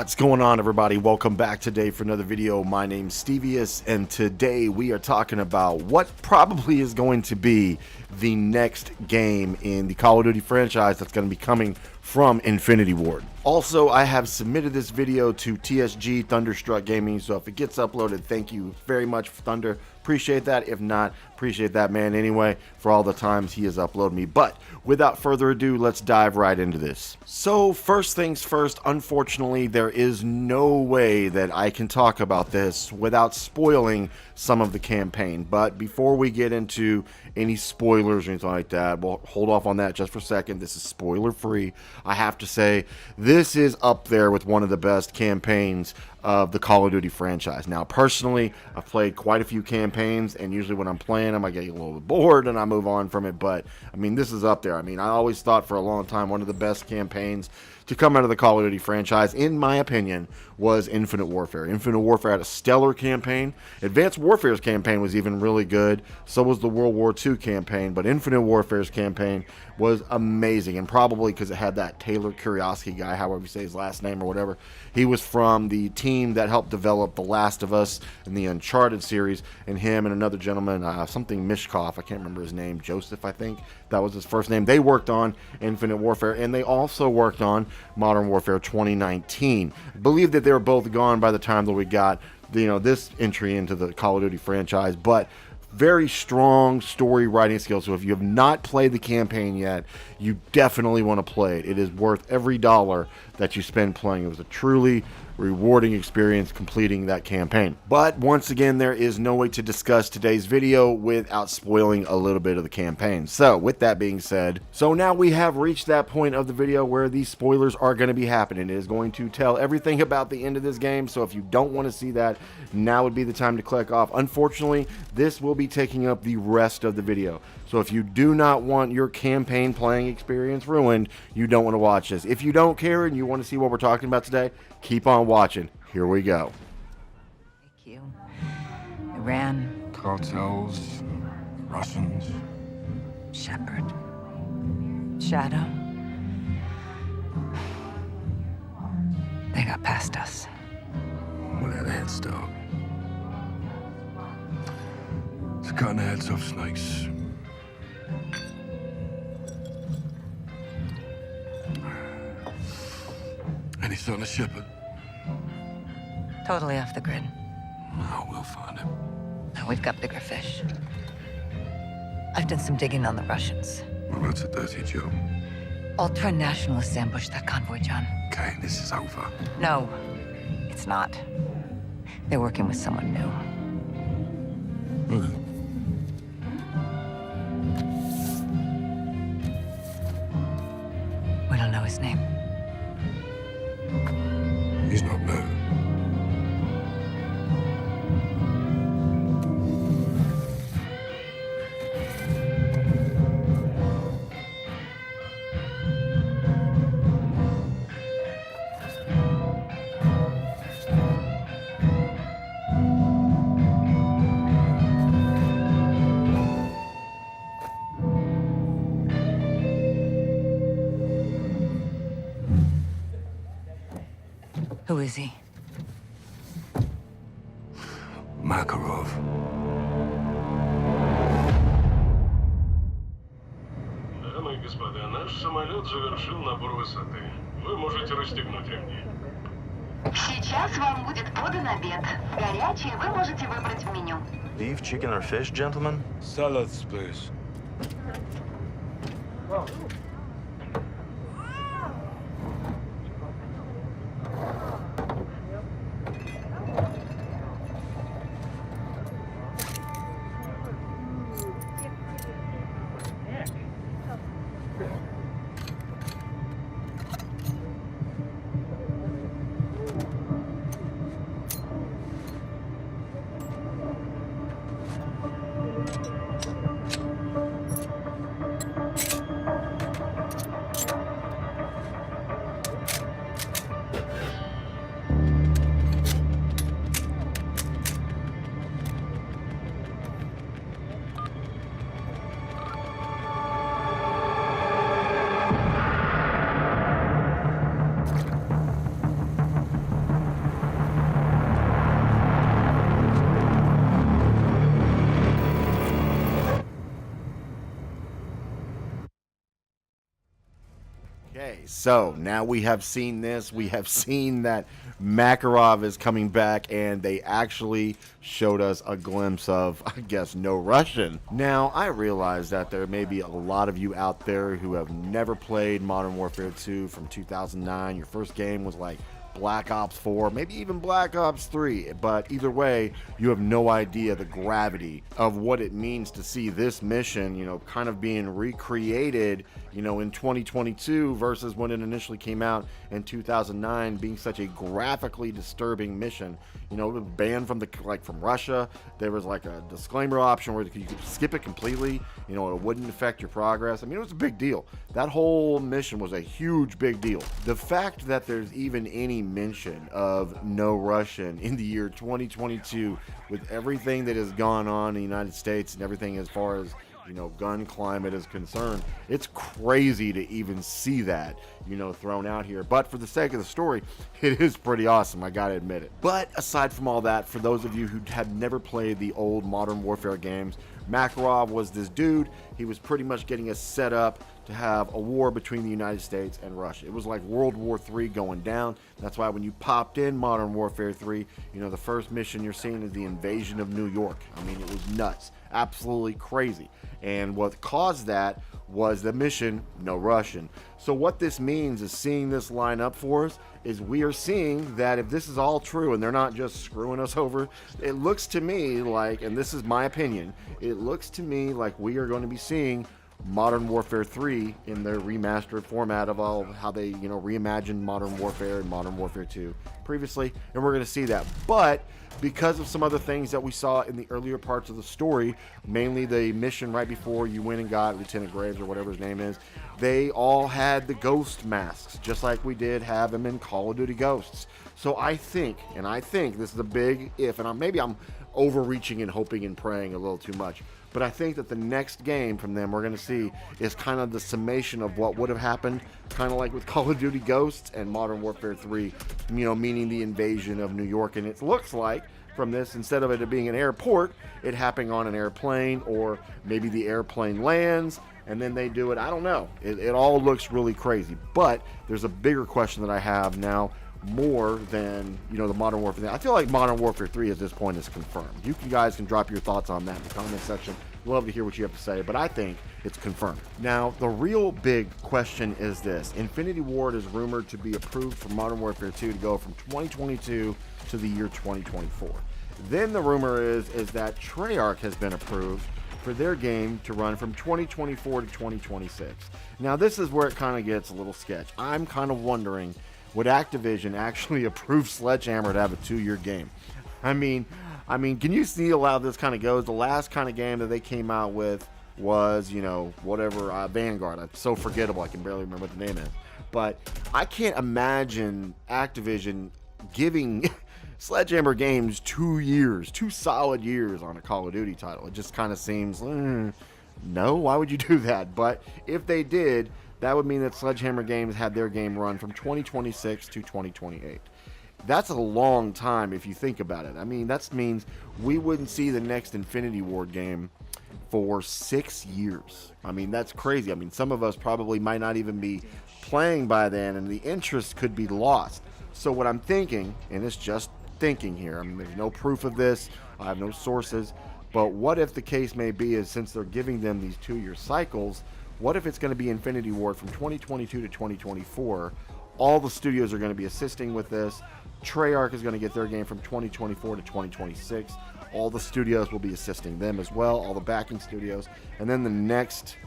What's going on, everybody? Welcome back today for another video. My name's Stevius, and today we are talking about what probably is going to be the next game in the Call of Duty franchise that's going to be coming from Infinity Ward. Also, I have submitted this video to TSG Thunderstruck Gaming, so if it gets uploaded, thank you very much, Thunder. Appreciate that. If not, appreciate that man anyway for all the times he has uploaded me. But without further ado, let's dive right into this. So first things first, unfortunately, there is no way that I can talk about this without spoiling some of the campaign. But before we get into any spoilers or anything like that, we'll hold off on that just for a second. This is spoiler free. I have to say, this is up there with one of the best campaigns of the Call of Duty franchise. Now, personally, I've played quite a few campaigns, and usually when I'm playing them, I get a little bit bored and I move on from it. But I mean, this is up there. I mean, I always thought for a long time one of the best campaigns to come out of the Call of Duty franchise, in my opinion, was Infinite Warfare. Infinite Warfare had a stellar campaign. Advanced Warfare's campaign was even really good. So was the World War II campaign. But Infinite Warfare's campaign was amazing. And probably because it had that Taylor Curiosity guy, however you say his last name or whatever. He was from the team that helped develop The Last of Us and the Uncharted series. And him and another gentleman, something Mishkov, I can't remember his name, Joseph, I think. That was his first name. They worked on Infinite Warfare. And they also worked on Modern Warfare 2019. I believe that they were both gone by the time that we got, this entry into the Call of Duty franchise, but very strong story writing skills. So if you have not played the campaign yet, you definitely want to play it. It is worth every dollar that you spend playing. It was a truly rewarding experience completing that campaign. But once again, there is no way to discuss today's video without spoiling a little bit of the campaign. So with that being said, so now we have reached that point of the video where these spoilers are going to be happening. It is going to tell everything about the end of this game. So if you don't want to see that, now would be the time to click off. Unfortunately, this will be taking up the rest of the video. So if you do not want your campaign playing experience ruined, you don't want to watch this. If you don't care and you want to see what we're talking about today, keep on watching. Here we go. You. Iran. Cartels. Russians. Shepard. Shadow. They got past us. We had a head start. It's cutting the heads off snakes. Any son of Shepard? Totally off the grid. Oh, we'll find him. We've got bigger fish. I've done some digging on the Russians. Well, that's a dirty job. Ultra-nationalists ambushed that convoy, John. Okay, this is over. No, it's not. They're working with someone new. Well, We don't know his name. he's not new. Who is he? Makarov. Дамы и господа, наш самолет завершил набор высоты. Вы можете расстегнуть ремни. Сейчас вам будет подан обед. Горячий вы можете выбрать в меню. Beef, chicken, or fish, gentlemen? Salads, please. so now we have seen this. We have seen that Makarov is coming back, and they actually showed us a glimpse of, I guess, no Russian. Now, I realize that there may be a lot of you out there who have never played Modern Warfare 2 from 2009. Your first game was like Black Ops 4, maybe even Black Ops 3, but either way, you have no idea the gravity of what it means to see this mission, you know, kind of being recreated, you know, in 2022 versus when it initially came out in 2009, being such a graphically disturbing mission. You know, it was banned from from Russia. There was like a disclaimer option where you could skip it completely. You know, it wouldn't affect your progress. I mean, it was a big deal. That whole mission was a huge big deal. The fact that there's even any mention of no Russian in the year 2022, with everything that has gone on in the United States and everything as far as, you know, gun climate is concerned, it's crazy to even see that, you know, thrown out here. But for the sake of the story, it is pretty awesome, I gotta admit it. But aside from all that, for those of you who have never played the old Modern Warfare games, Makarov was this dude. He was pretty much getting us set up to have a war between the United States and Russia. It was like World War III going down. That's why when you popped in Modern Warfare 3, you know, the first mission you're seeing is the invasion of New York. I mean, it was nuts, absolutely crazy. And what caused that was the mission, no Russian. So what this means is, seeing this line up for us, is we are seeing that if this is all true and they're not just screwing us over, it looks to me like, and this is my opinion, it looks to me like we are going to be seeing Modern Warfare 3 in their remastered format of all how they, you know, reimagined Modern Warfare and Modern Warfare 2 previously, and we're going to see that. But because of some other things that we saw in the earlier parts of the story, mainly the mission right before you went and got Lieutenant Graves or whatever his name is, they all had the ghost masks, just like we did have them in Call of Duty Ghosts. So I think this is a big if, and maybe I'm overreaching and hoping and praying a little too much, but I think that the next game from them we're going to see is kind of the summation of what would have happened, kind of like with Call of Duty Ghosts and Modern Warfare 3, you know, meaning the invasion of New York. And it looks like from this, instead of it being an airport, it happening on an airplane, or maybe the airplane lands and then they do it. I don't know. It all looks really crazy. But there's a bigger question that I have now, more than, you know, the Modern Warfare thing. I feel like Modern Warfare 3 at this point is confirmed. You guys can drop your thoughts on that in the comment section. Love to hear what you have to say, but I think it's confirmed. Now, the real big question is this. Infinity Ward is rumored to be approved for Modern Warfare 2 to go from 2022 to the year 2024. Then the rumor is that Treyarch has been approved for their game to run from 2024 to 2026. Now, this is where it kind of gets a little sketch. I'm kind of wondering, would Activision actually approve Sledgehammer to have a 2-year game? I mean, can you see how this kind of goes? The last kind of game that they came out with was, you know, whatever, Vanguard. It's so forgettable, I can barely remember what the name is. But I can't imagine Activision giving Sledgehammer Games 2 years, 2 solid years on a Call of Duty title. It just kind of seems, no, why would you do that? But if they did, that would mean that Sledgehammer Games had their game run from 2026 to 2028. That's a long time if you think about it. I mean, that means we wouldn't see the next Infinity Ward game for 6 years. I mean, that's crazy. I mean, some of us probably might not even be playing by then, and the interest could be lost. So what I'm thinking, and it's just thinking here, I mean, there's no proof of this, I have no sources, but what if the case may be is, since they're giving them these 2-year cycles, what if it's going to be Infinity Ward from 2022 to 2024? All the studios are going to be assisting with this. Treyarch is going to get their game from 2024 to 2026. All the studios will be assisting them as well, all the backing studios. And then the next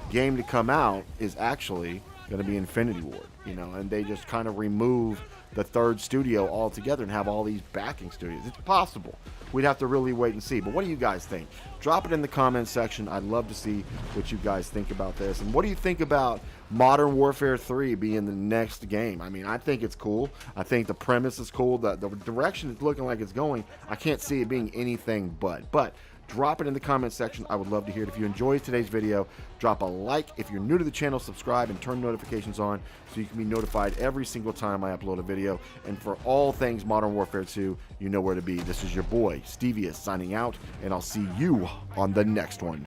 game to come out is actually going to be Infinity Ward, you know, and they just kind of remove the third studio altogether and have all these backing studios. It's possible. We'd have to really wait and see. But what do you guys think? Drop it in the comments section. I'd love to see what you guys think about this. And what do you think about Modern Warfare 3 being the next game? I mean, I think it's cool. I think the premise is cool. The direction it's looking like it's going, I can't see it being anything but. But drop it in the comment section. I would love to hear it. If you enjoyed today's video, drop a like. If you're new to the channel, subscribe and turn notifications on so you can be notified every single time I upload a video. And for all things Modern Warfare 2, you know where to be. This is your boy, Stevius, signing out, and I'll see you on the next one.